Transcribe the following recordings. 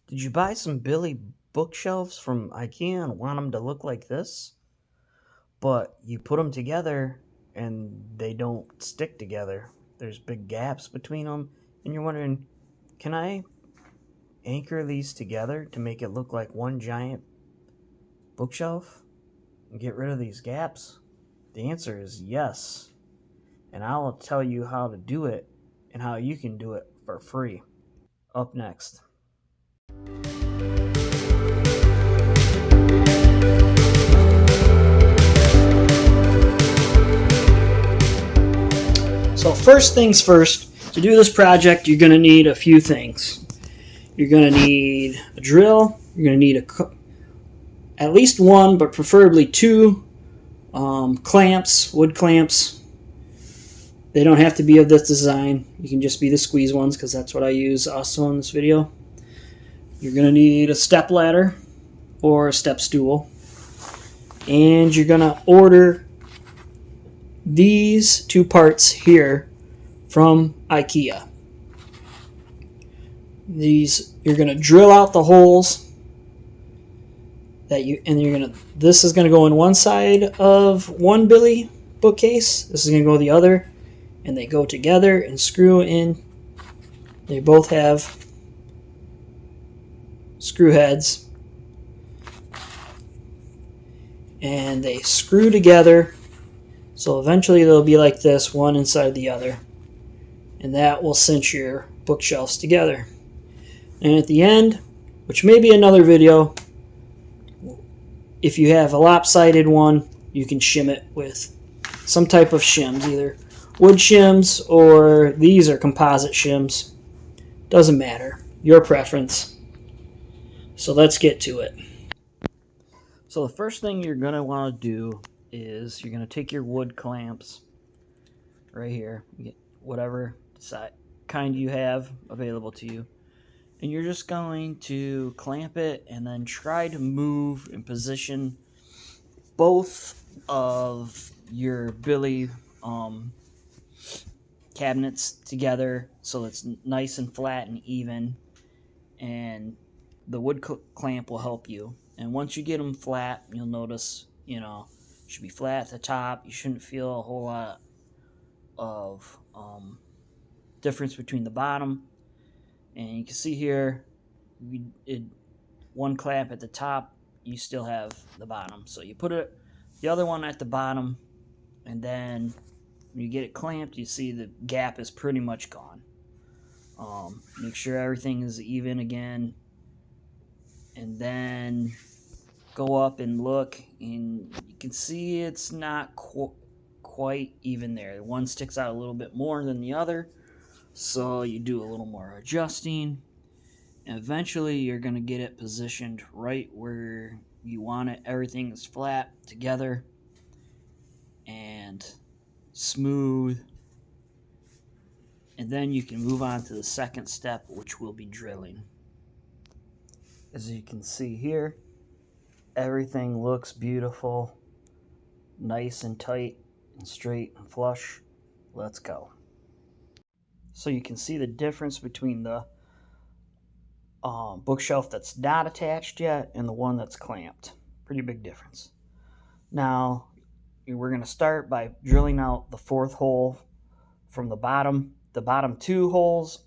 Did you buy some Billy bookshelves from IKEA and want them to look like this? But you put them together and they don't stick together. There's big gaps between them, and you're wondering, can I anchor these together to make it look like one giant bookshelf and get rid of these gaps? The answer is yes. And I will tell you how to do it and how you can do it for free. Up next. So first things first, to do this project, you're going to need a few things. You're going to need a drill. You're going to need at least one, but preferably two clamps, wood clamps. They don't have to be of this design. You can just be the squeeze ones because that's what I use also in this video. You're going to need a step ladder or a step stool. And you're going to order these two parts here from IKEA. You're going to drill out the holes this is going to go in one side of one Billy bookcase. This is going to go the other, and they go together and screw in. They both have screw heads, and they screw together. So eventually they'll be like this, one inside the other. And that will cinch your bookshelves together. And at the end, which may be another video, if you have a lopsided one, you can shim it with some type of shims, either wood shims or these are composite shims. Doesn't matter. Your preference. So let's get to it. So the first thing you're going to want to do is you're going to take your wood clamps right here, whatever kind you have available to you, and you're just going to clamp it and then try to move and position both of your Billy cabinets together so it's nice and flat and even, and the wood clamp will help you. And once you get them flat, you'll notice, should be flat at the top. You shouldn't feel a whole lot of difference between the bottom. And you can see here, we did one clamp at the top, you still have the bottom. So you put the other one at the bottom, and then when you get it clamped, you see the gap is pretty much gone. Make sure everything is even again, and then go up and look, and you can see it's not quite even there. One sticks out a little bit more than the other, so you do a little more adjusting, and eventually you're going to get it positioned right where you want it. Everything is flat together and smooth, and then you can move on to the second step, which will be drilling. As you can see here, everything looks beautiful, nice and tight and straight and flush. Let's go. So you can see the difference between the bookshelf that's not attached yet and the one that's clamped. Pretty big difference. Now we're going to start by drilling out the fourth hole from the bottom. The bottom two holes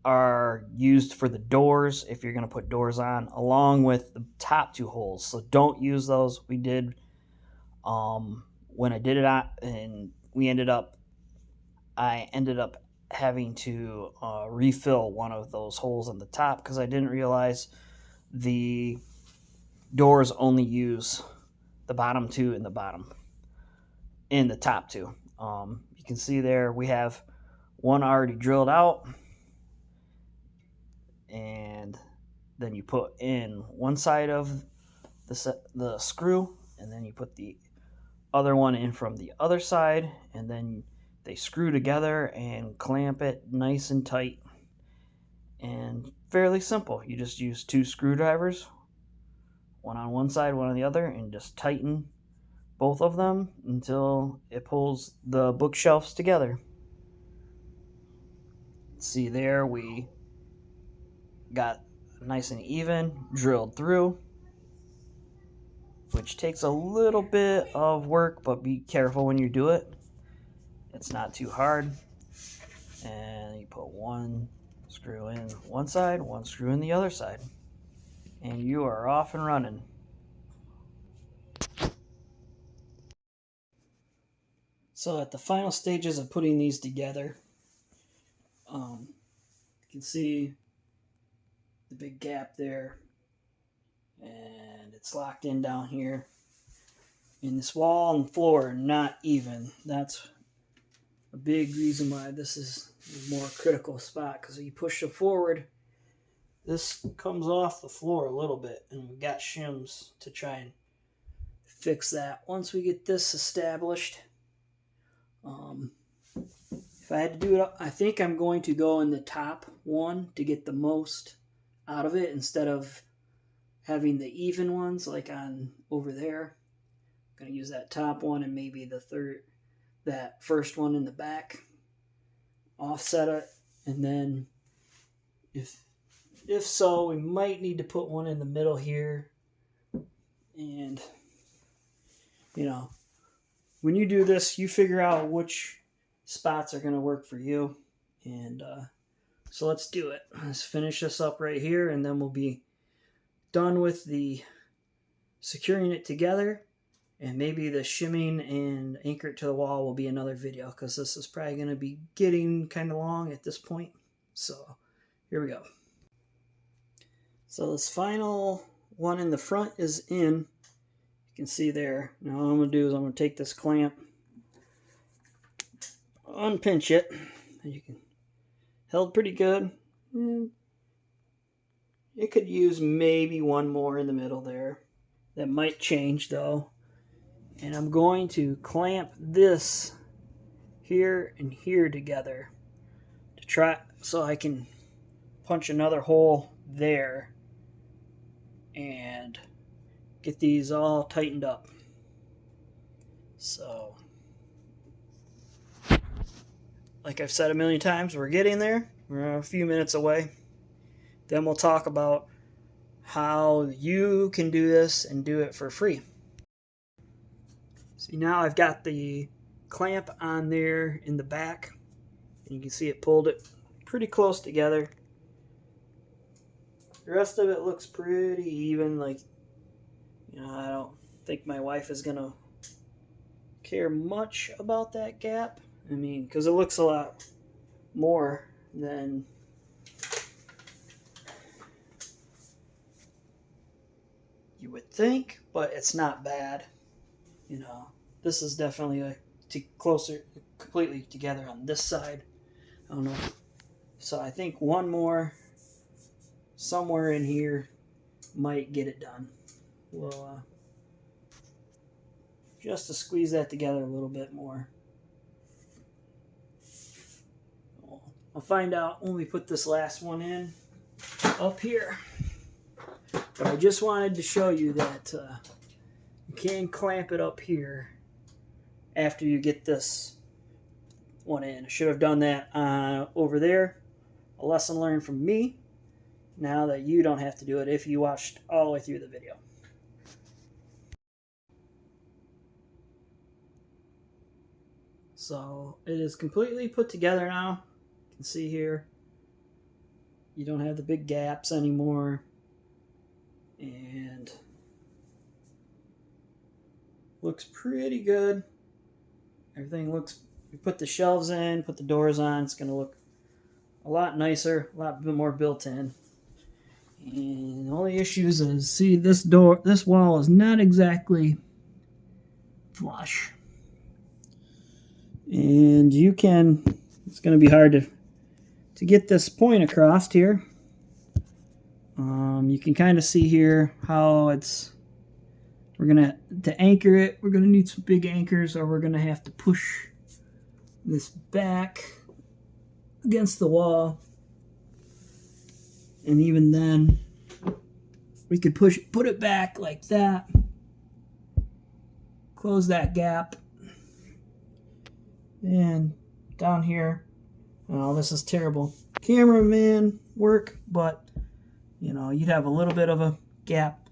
are used for the doors, if you're going to put doors on, along with the top two holes. So don't use those. We did when I did it on, and I ended up having to refill one of those holes on the top because I didn't realize the doors only use the bottom two and the top two. You can see there we have one already drilled out, and then you put in one side of the screw, and then you put the other one in from the other side, and then they screw together and clamp it nice and tight. And fairly simple. You just use two screwdrivers, one on one side, one on the other, and just tighten both of them until it pulls the bookshelves together. See there, we got nice and even, drilled through, which takes a little bit of work, but be careful when you do it. It's not too hard. And you put one screw in one side, one screw in the other side, and you are off and running. So at the final stages of putting these together, you can see the big gap there, and it's locked in down here. And this wall and floor are not even. That's a big reason why this is a more critical spot, because if you push it forward, this comes off the floor a little bit, and we've got shims to try and fix that. Once we get this established, if I had to do it, I think I'm going to go in the top one to get the most out of it instead of having the even ones like on over there. I'm going to use that top one and maybe that first one in the back, offset it, and then if so, we might need to put one in the middle here. And when you do this, you figure out which spots are going to work for you. And so let's do it. Let's finish this up right here, and then we'll be done with the securing it together. And maybe the shimming and anchor it to the wall will be another video, because this is probably going to be getting kind of long at this point. So here we go. So this final one in the front is in. You can see there. Now what I'm going to do is I'm going to take this clamp, unpinch it, and you can held pretty good. It could use maybe one more in the middle there. That might change though. And I'm going to clamp this here and here together to try so I can punch another hole there and get these all tightened up. So, like I've said a million times, we're getting there. We're a few minutes away. Then we'll talk about how you can do this and do it for free. See, now I've got the clamp on there in the back, and you can see it pulled it pretty close together. The rest of it looks pretty even. Like, I don't think my wife is gonna care much about that gap. I mean, because it looks a lot more than you would think, but it's not bad. This is definitely closer, completely together on this side. I don't know. So I think one more somewhere in here might get it done. We'll just to squeeze that together a little bit more. I'll find out when we put this last one in up here. But I just wanted to show you that you can clamp it up here after you get this one in. I should have done that over there. A lesson learned from me. Now that you don't have to do it if you watched all the way through the video. So it is completely put together now. You can see here. You don't have the big gaps anymore. And looks pretty good. Everything looks, you put the shelves in, put the doors on, it's going to look a lot nicer, a lot more built in. And the only issues is, see, this wall is not exactly flush. And it's going to be hard to get this point across here. You can kind of see here how we're going to anchor it, we're going to need some big anchors, or we're going to have to push this back against the wall. And even then, we could put it back like that, close that gap, and down here, oh, this is terrible cameraman work, but you know, you'd have a little bit of a gap.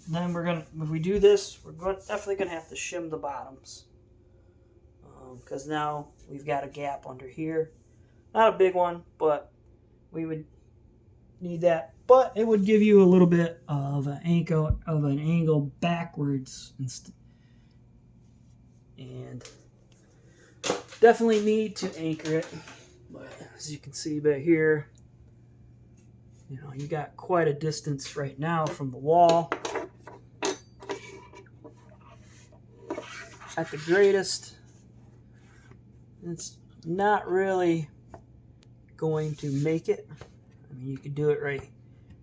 Then if we do this, definitely gonna have to shim the bottoms, because now we've got a gap under here. Not a big one, but we would need that. But it would give you a little bit of an angle backwards, and definitely need to anchor it. But as you can see back here, you know, you got quite a distance right now from the wall. At the greatest, it's not really going to make it. I mean, you could do it right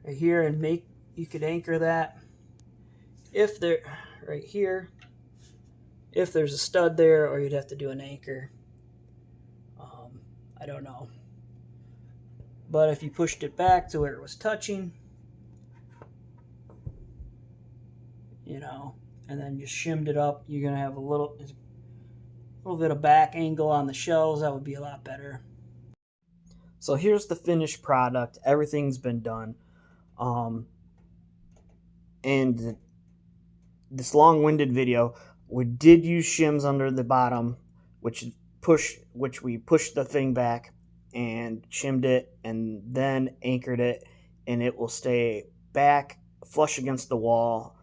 here and you could anchor that right here, if there's a stud there, or you'd have to do an anchor. I don't know. But if you pushed it back to where it was touching, you know, and then just shimmed it up, you're going to have a little bit of back angle on the shelves. That would be a lot better. So here's the finished product. Everything's been done. And this long-winded video, we did use shims under the bottom, which we pushed the thing back and shimmed it and then anchored it, and it will stay back flush against the wall,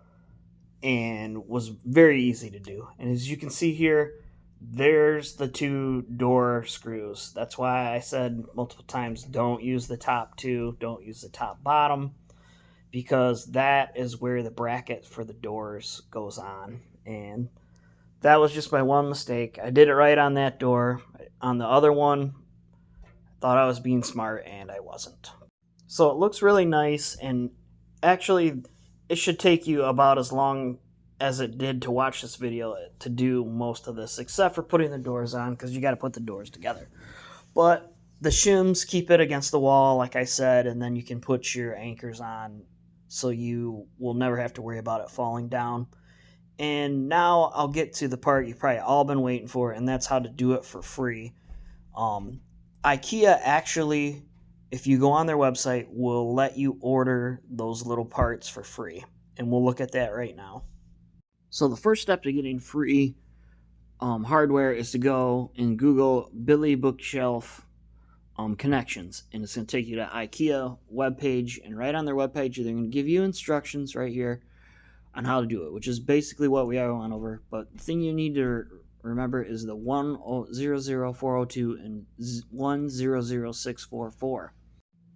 and was very easy to do. And as you can see here, there's the 2 door screws. That's why I said multiple times, don't use the top 2, don't use the top bottom, because that is where the bracket for the doors goes on. And that was just my one mistake. I did it right on that door. On the other one, I thought I was being smart, and I wasn't. So it looks really nice, and actually it should take you about as long as it did to watch this video to do most of this, except for putting the doors on, because you got to put the doors together. But the shims keep it against the wall, like I said, and then you can put your anchors on, so you will never have to worry about it falling down. And now I'll get to the part you've probably all been waiting for, and that's how to do it for free. IKEA actually, if you go on their website, will let you order those little parts for free. And we'll look at that right now. So the first step to getting free hardware is to go and Google Billy bookshelf connections. And it's going to take you to IKEA webpage. And right on their webpage, they're going to give you instructions right here on how to do it, which is basically what we already went over. But the thing you need to remember is the 100402 and 100644.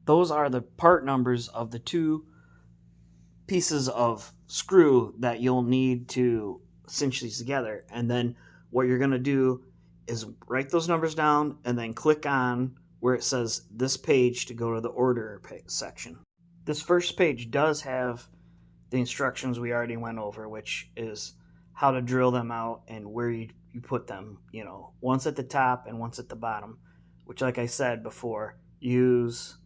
Those are the part numbers of the 2 pieces of screw that you'll need to cinch these together. And then what you're going to do is write those numbers down and then click on where it says this page to go to the order section. This first page does have the instructions we already went over, which is how to drill them out and where you put them, you know, once at the top and once at the bottom, which, like I said before, use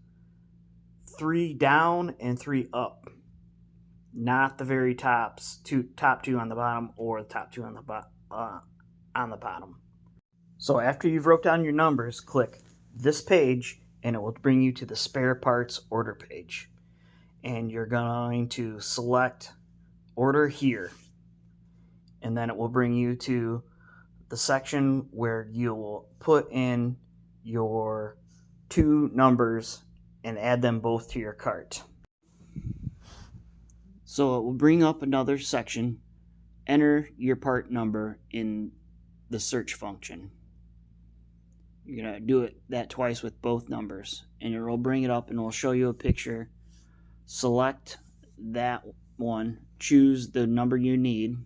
3 down and 3 up, not the very top 2 on the bottom or the top 2 on the bottom. So after you've wrote down your numbers, click this page and it will bring you to the spare parts order page. And you're going to select order here. And then it will bring you to the section where you will put in your 2 numbers and add them both to your cart. So it will bring up another section. Enter your part number in the search function. You're going to do that twice with both numbers. And it will bring it up and it will show you a picture. Select that one. Choose the number you need.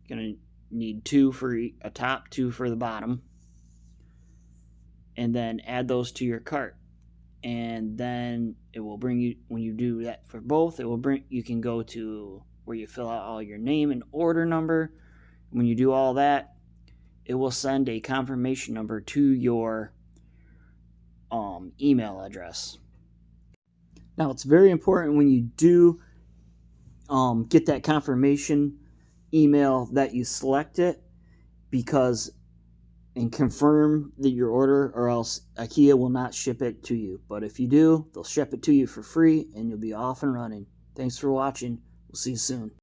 You're going to need 2 for a top, 2 for the bottom. And then add those to your cart. And then it will bring you, when you do that for both, you can go to where you fill out all your name and order number. When you do all that, it will send a confirmation number to your email address. Now, it's very important when you do get that confirmation email that you select it, because and confirm that your order, or else IKEA will not ship it to you. But if you do, they'll ship it to you for free and you'll be off and running. Thanks for watching. We'll see you soon.